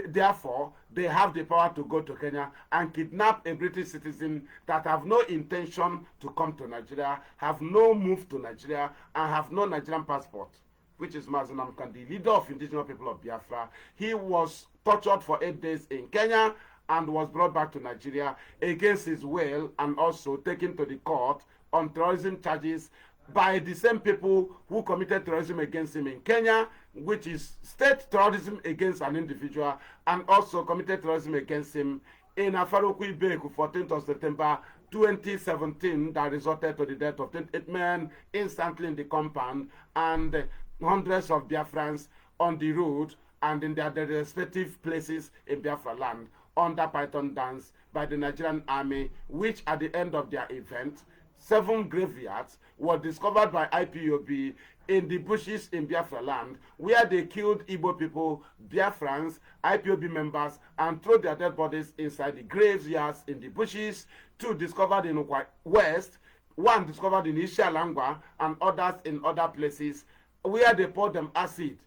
therefore, they have the power to go to Kenya and kidnap a British citizen that have no intention to come to Nigeria, have no move to Nigeria, and have no Nigerian passport, which is Mazi Nnamdi, the leader of indigenous people of Biafra. He was tortured for 8 days in Kenya and was brought back to Nigeria against his will, and also taken to the court on terrorism charges by the same people who committed terrorism against him in Kenya, which is state terrorism against an individual, and also committed terrorism against him in Afarokwi Beku, 14th of September 2017, that resulted to the death of 28 men instantly in the compound, and hundreds of Biafrans on the road and in their respective places in Biafra land under Python dance by the Nigerian army, which at the end of their event, 7 graveyards were discovered by IPOB in the bushes in Biafra land, where they killed Igbo people, Biafrans, IPOB members, and threw their dead bodies inside the graveyards in the bushes. 2 discovered in West, 1 discovered in Ishialangwa, and others in other places, where they poured them acid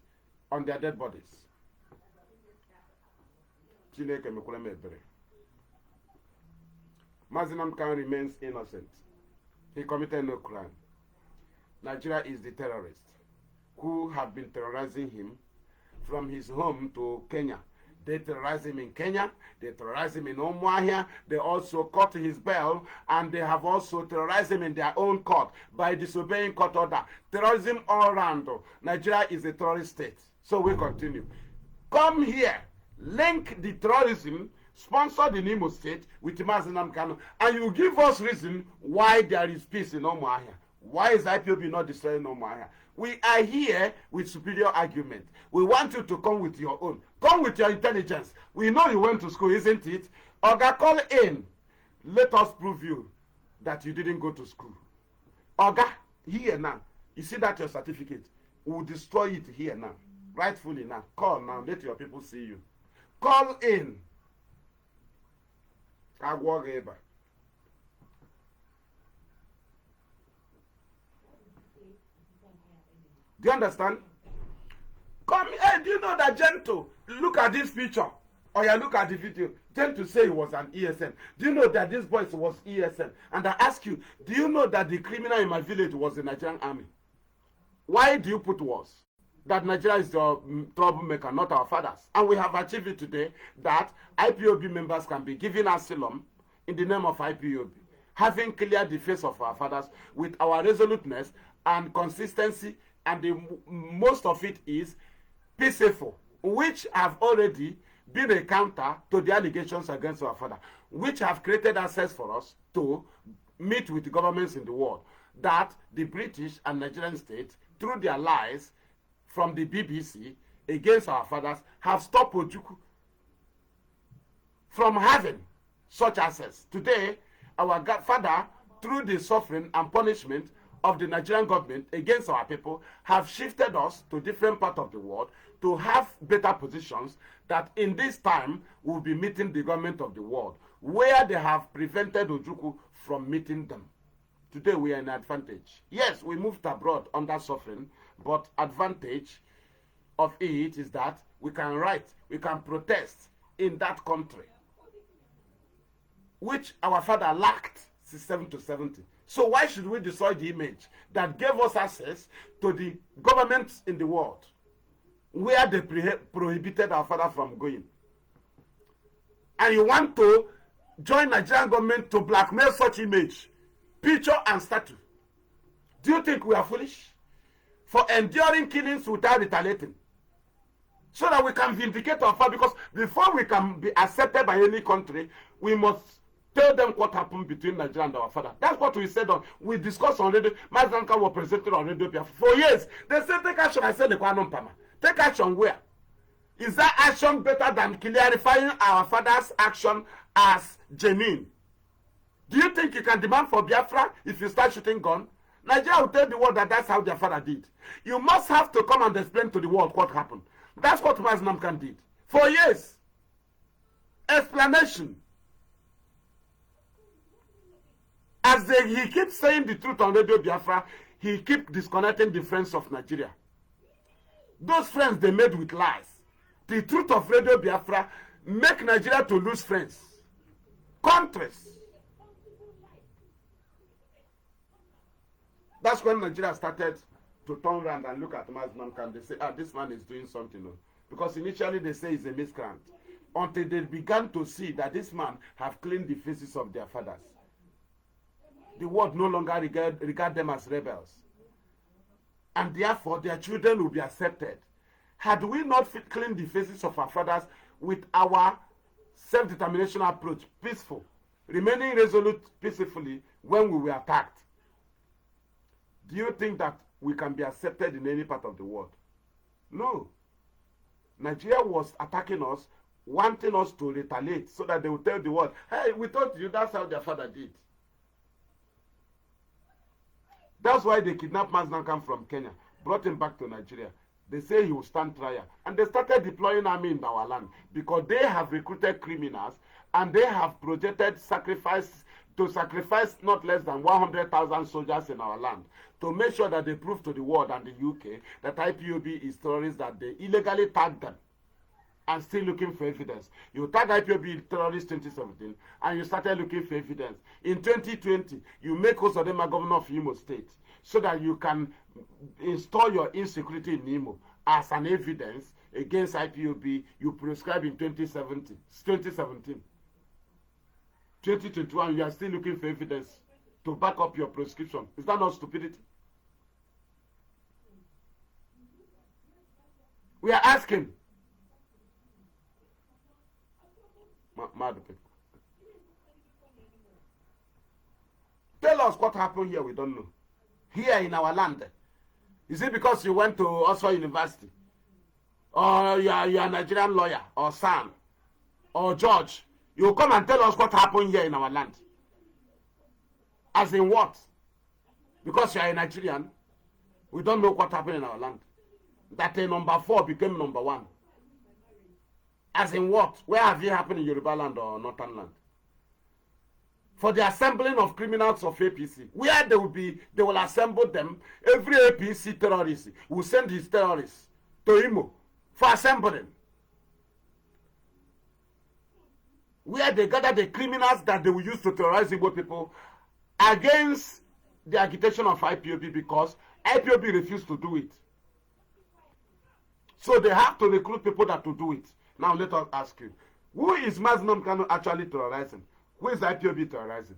on their dead bodies. Mazi Nnamdi remains innocent. He committed no crime. Nigeria is the terrorist who have been terrorizing him from his home to Kenya. They terrorize him in Kenya, they terrorize him in Umuahia, they also cut his bail, and they have also terrorized him in their own court by disobeying court order. Terrorism all around. Nigeria is a terrorist state. So we continue. Come here, link the terrorism sponsored in Imo State with Mazi Nnamdi, and you give us reason why there is peace in Umuahia. Why is IPOB not destroying Umuahia? We are here with superior argument. We want you to come with your own. Come with your intelligence. We know you went to school, isn't it? Oga, call in. Let us prove you that you didn't go to school. Oga, here now. You see that your certificate? We'll destroy it here now. Rightfully now. Call now. Let your people see you. Call in. Agwageba. Do you understand? Come, hey, do you know that Gento? Look at this picture. Or you look at the video. Gento say he was an ESN. Do you know that this boy was ESN? And I ask you, do you know that the criminal in my village was the Nigerian army? Why do you put was? That Nigeria is the troublemaker, not our fathers. And we have achieved it today that IPOB members can be given asylum in the name of IPOB, having cleared the face of our fathers with our resoluteness and consistency, and the most of it is peaceful, which have already been a counter to the allegations against our father, which have created access for us to meet with the governments in the world, that the British and Nigerian state, through their lies from the BBC against our fathers, have stopped Ojukwu from having such access. Today, our father, through the suffering and punishment of the Nigerian government against our people, have shifted us to different parts of the world to have better positions, that in this time we'll be meeting the government of the world, where they have prevented Ojukwu from meeting them. Today we are in advantage. Yes, we moved abroad under suffering, but advantage of it is that we can write, we can protest in that country, which our father lacked 67 to 70. So why should we destroy the image that gave us access to the governments in the world, where they prohibited our father from going? And you want to join Nigerian government to blackmail such image, picture and statue? Do you think we are foolish? For enduring killings without retaliating, so that we can vindicate our father, because before we can be accepted by any country, we must tell them what happened between Nigeria and our father. That's what we said on. We discussed on radio. Mazi Nnamdi was presented on radio Biafra for years. They said take action. I said take action where? Is that action better than clarifying our father's action as genuine? Do you think you can demand for Biafra if you start shooting gun? Nigeria will tell the world that that's how their father did. You must have to come and explain to the world what happened. That's what Mazi Nnamdi did for years. Explanation. As he keeps saying the truth on Radio Biafra, he keeps disconnecting the friends of Nigeria. Those friends they made with lies. The truth of Radio Biafra make Nigeria to lose friends. Countries. That's when Nigeria started to turn around and look at Mazi Nnamdi. They say, this man is doing something. Because initially they say he's a miscreant. Until they began to see that this man have cleaned the faces of their fathers. The world no longer regard them as rebels. And therefore, their children will be accepted. Had we not cleaned the faces of our fathers with our self-determination approach, peaceful, remaining resolute peacefully when we were attacked, do you think that we can be accepted in any part of the world? No. Nigeria was attacking us, wanting us to retaliate so that they would tell the world, hey, we told you that's how their father did. That's why they kidnapped Mazi from Kenya, brought him back to Nigeria. They say he will stand trial. And they started deploying army in our land because they have recruited criminals and they have projected sacrifice not less than 100,000 soldiers in our land to make sure that they prove to the world and the UK that IPOB is terrorists, that they illegally tagged them and still looking for evidence. You tag IPOB terrorists 2017 and you started looking for evidence. In 2020, you make Osodema governor of Imo State so that you can install your insecurity in Imo as an evidence against IPOB you prescribed in 2017. 2021, you are still looking for evidence to back up your prescription. Is that not stupidity? We are asking. Mad people. Tell us what happened here, we don't know. Here in our land. Is it because you went to Oxford University? Or you are a Nigerian lawyer? Or son? Or judge? You come and tell us what happened here in our land. As in what? Because you are a Nigerian, we don't know what happened in our land. That a number 4 became number 1. As in what? Where have it happened in Yoruba land or Northern land? For the assembling of criminals of APC, where they will assemble them. Every APC terrorist will send his terrorists to Imo for assembling. Where they gather the criminals that they will use to terrorize Igbo people against the agitation of IPOB, because IPOB refused to do it. So they have to recruit people that will do it. Now let us ask you, who is Mazi Kanu actually terrorizing? Who is IPOB terrorizing?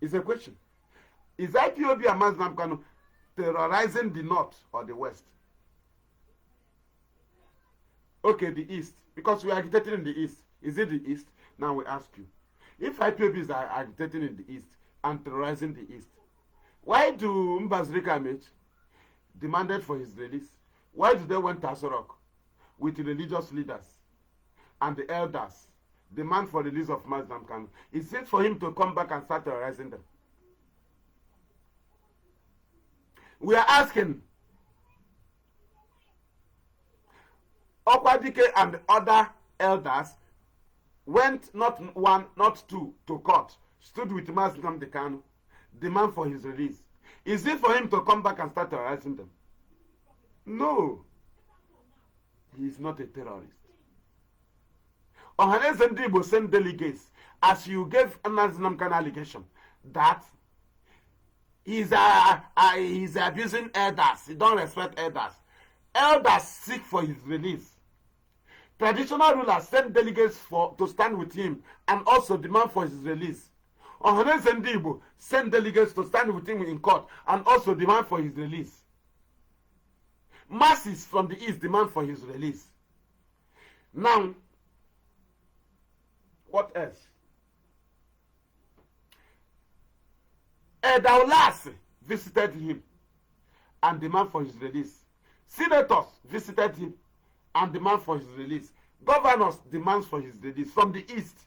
It's a question. Is IPOB and Mazi Kanu terrorizing the north or the west? Okay, the east. Because we are agitating in the east. Is it the east? Now we ask you. If IPOB is agitating in the east and terrorizing the east, why do Mbazrika Amech demanded for his release? Why do they went to Asorok with religious leaders and the elders demand for release of Mazi Kanu? Is it for him to come back and start terrorizing them? We are asking. Okwadike and other elders went not 1, not 2 to court, stood with Mazi Kanu, demand for his release. Is it for him to come back and start terrorizing them? No. He is not a terrorist. Ohaneze Ndigbo sent delegates, as you gave Mazi Kanu allegation that he's abusing elders. He don't respect elders. Elders seek for his release. Traditional rulers sent delegates to stand with him and also demand for his release. Ohaneze Ndigbo sent delegates to stand with him in court and also demand for his release. Masses from the east demand for his release. Now, what else? Edaulas visited him and demand for his release. Senators visited him and demand for his release. Governors demands for his release from the east.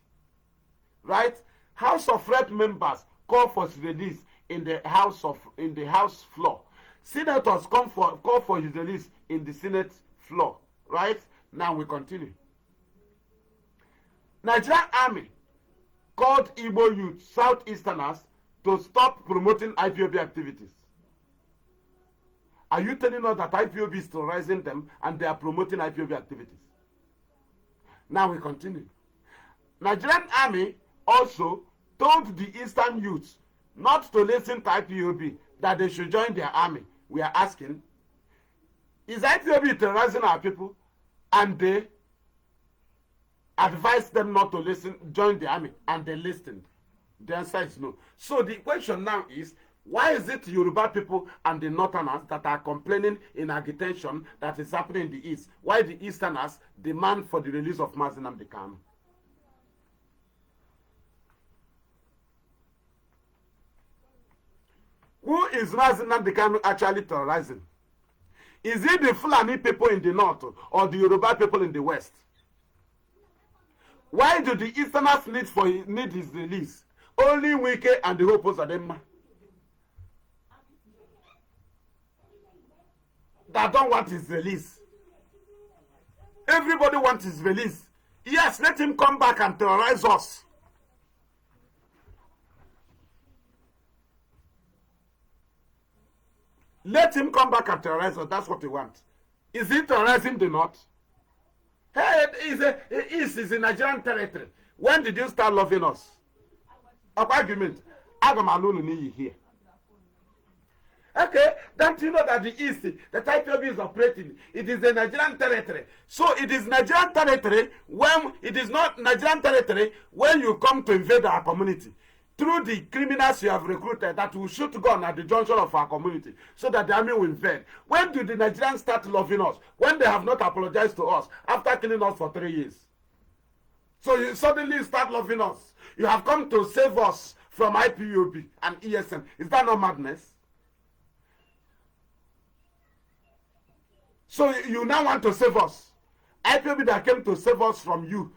Right? House of Rep members call for his release in the house floor. Senators call for his release in the Senate floor. Right? Now we continue. Nigerian Army called Igbo youth, Southeasterners, to stop promoting IPOB activities. Are you telling us that IPOB is terrorizing them and they are promoting IPOB activities? Now we continue. Nigerian Army also told the Eastern youths not to listen to IPOB, that they should join their army. We are asking, is IPOB terrorizing our people and they advised them not to listen, join the army, and they listened? The answer is no. So the question now is, Why is it Yoruba people and the Northerners that are complaining in agitation that is happening in the East? Why the Easterners demand for the release of Mazi Nnamdi Kanu? Who is Mazi Nnamdi Kanu actually terrorizing? Is it the Fulani people in the north or the Yoruba people in the west? Why do the Easterners need his release? Only Wike and the Hope of them that don't want his release. Everybody wants his release. Yes, let him come back and terrorize us. Let him come back and terrorize us. That's what they want. Is he terrorizing the north? Hey, East is in Nigerian territory. When did you start loving us? Of argument. Agamalulu here. Okay, don't you know that the East, the Ipob is operating, it is a Nigerian territory. So it is Nigerian territory when it is not Nigerian territory when you come to invade our community. Through the criminals you have recruited that will shoot gun at the junction of our community so that the army will invade. When do the Nigerians start loving us? When they have not apologized to us after killing us for 3 years. So you suddenly start loving us. You have come to save us from IPOB and ESN. Is that not madness? So you now want to save us. IPOB that came to save us from you.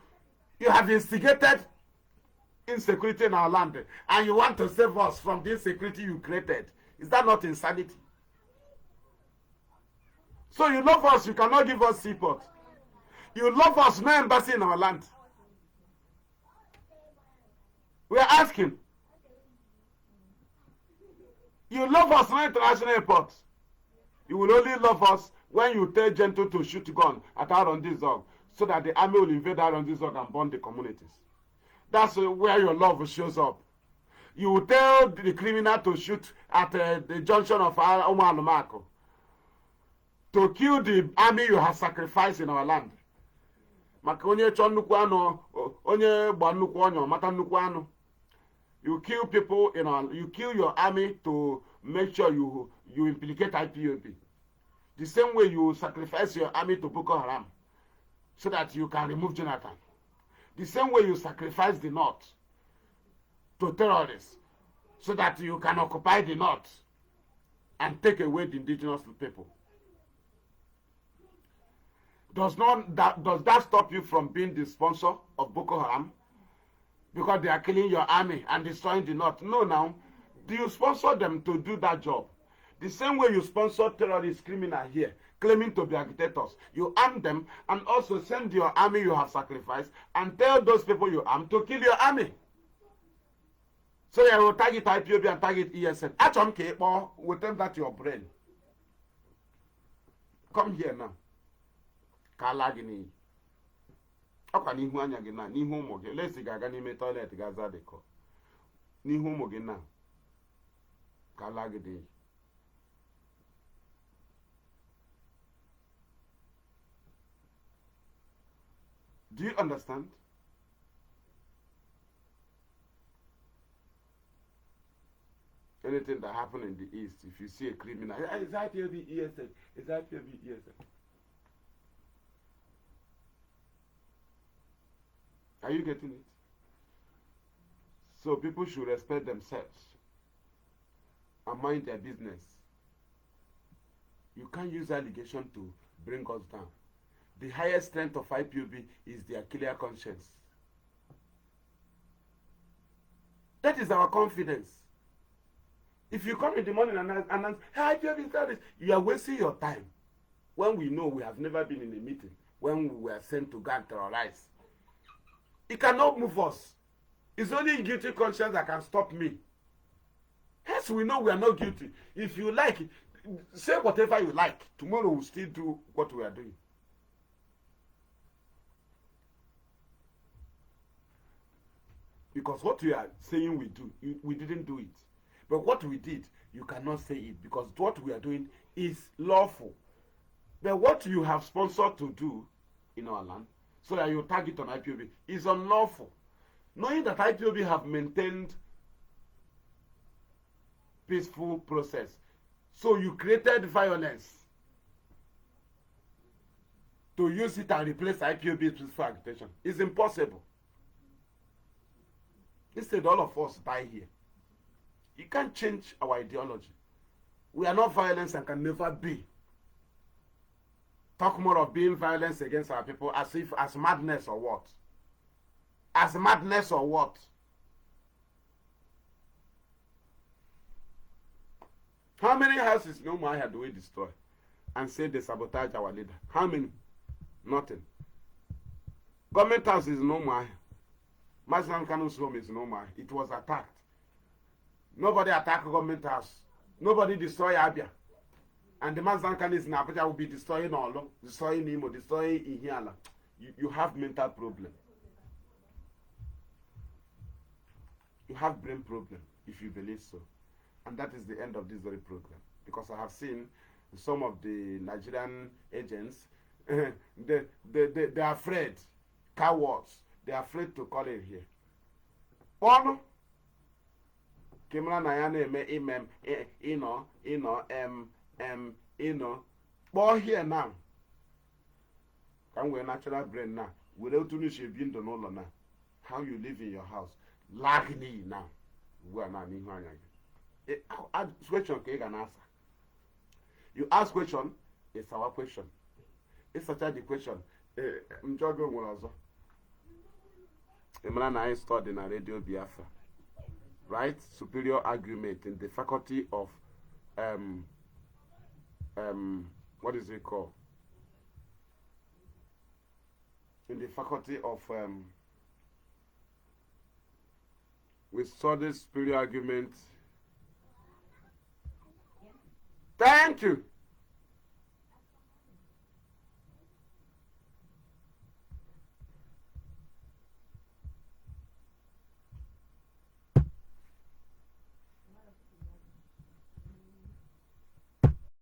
You have instigated insecurity in our land. And you want to save us from the insecurity you created. Is that not insanity? So you love us, you cannot give us seaport. You love us, no embassy in our land. We are asking. You love us, no international airport. You will only love us when you tell Gentle to shoot gun at Arondizog so that the army will invade Arondizog and burn the communities. That's where your love shows up. You will tell the criminal to shoot at the junction of Omanumako to kill the army you have sacrificed in our land. You kill people in our, you kill your army to make sure you implicate IPOB. The same way you sacrifice your army to Boko Haram so that you can remove Jonathan. The same way you sacrifice the north to terrorists so that you can occupy the north and take away the indigenous people. Does that stop you from being the sponsor of Boko Haram? Because they are killing your army and destroying the north. No, now. Do you sponsor them to do that job? The same way you sponsor terrorist criminals here, claiming to be agitators. You arm them and also send your army you have sacrificed and tell those people you arm to kill your army. So you will target IPOB and target ESN. Actually, will tell that your brain. Come here now. Kalagini. Ọkwa n'ihu anya gị na n'ihu ụmụ gị lesi ga-aga n'ime toilet ga-aza dịkọ n'ihu ụmụ gị na ka ala gị dị. Do you understand? Anything that happened in the East, if you see a criminal, is that IPOB ESN? Is that IPOB ESN? Are you getting it? So people should respect themselves and mind their business. You can't use allegation to bring us down. The highest strength of IPOB is their clear conscience. That is our confidence. If you come in the morning and announce, hey, IPOB is this, you are wasting your time. When we know we have never been in a meeting, when we were sent to go and terrorize. It cannot move us. It's only guilty conscience that can stop me. Hence, we know we are not guilty. If you like, say whatever you like. Tomorrow we'll still do what we are doing. Because what we are saying we do, we didn't do it. But what we did, you cannot say it. Because what we are doing is lawful. But what you have sponsored to do in our land, so that you target on IPOB, is unlawful. Knowing that IPOB have maintained peaceful process. So you created violence to use it and replace IPOB's peaceful agitation. It's impossible. Instead, all of us die here. You can't change our ideology. We are not violence and can never be. Talk more of being violence against our people as if as madness or what? As madness or what? How many houses no more do we destroy and say they sabotage our leader? How many? Nothing. Government house is no more. Mazi Kanu's home is no more. It was attacked. Nobody attacked government house. Nobody destroy Abia. And the Mazi Kanu is in Abuja will be destroying Olo, destroying Imo, destroying Ihiala. You have mental problem. You have brain problem if you believe so. And that is the end of this very program. Because I have seen some of the Nigerian agents, they are afraid, cowards, they are afraid to call in here. Ono, Kimra Nayane Boy here now. Can we natural brain now? Without to be no now. How you live in your house? Largely now. We are not in question you can answer. You ask question, it's our question. It's such a question. I'm jogging with us. Imran I studied in a radio Biafra. Right? Superior argument in the faculty of what is it called? In the faculty of we studied superior argument. Thank you.